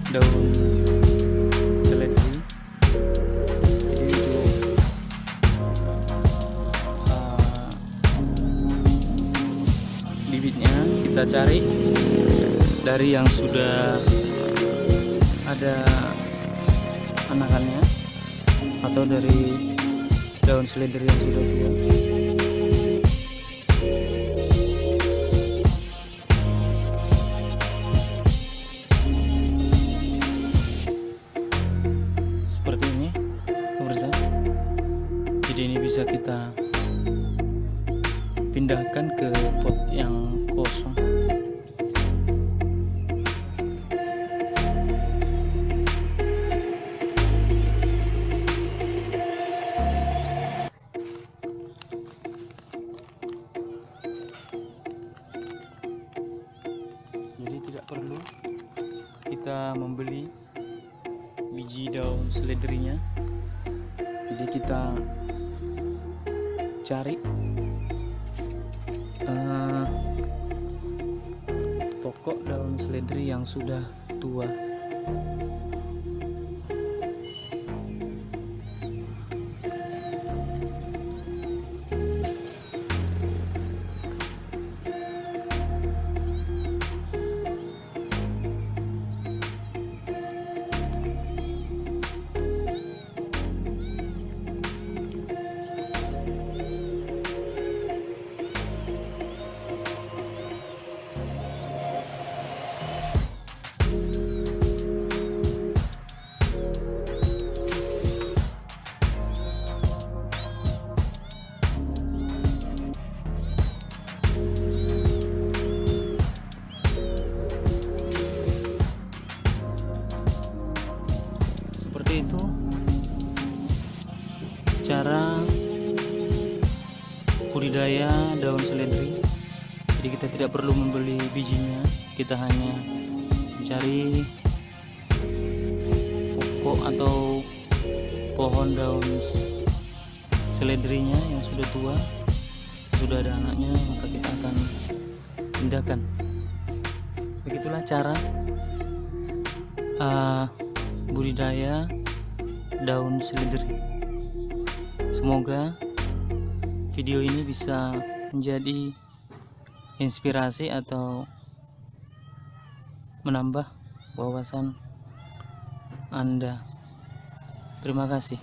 daun seledri. Jadi untuk bibitnya kita cari dari yang sudah ada anakannya atau dari daun seledri yang sudah tua. Seperti ini pemirsa. Jadi ini bisa kita pindahkan ke pot yang kosong. Jadi tidak perlu kita membeli biji daun seledrinya. Jadi kita cari pokok daun seledri yang sudah tua. Seperti itu cara budidaya daun seledri. Jadi kita tidak perlu membeli bijinya, kita hanya mencari pokok atau pohon daun seledrinya yang sudah tua, sudah ada anaknya, maka kita akan pindahkan. Begitulah cara budidaya daun seledri. Semoga video ini bisa menjadi inspirasi atau menambah wawasan Anda. Terima kasih.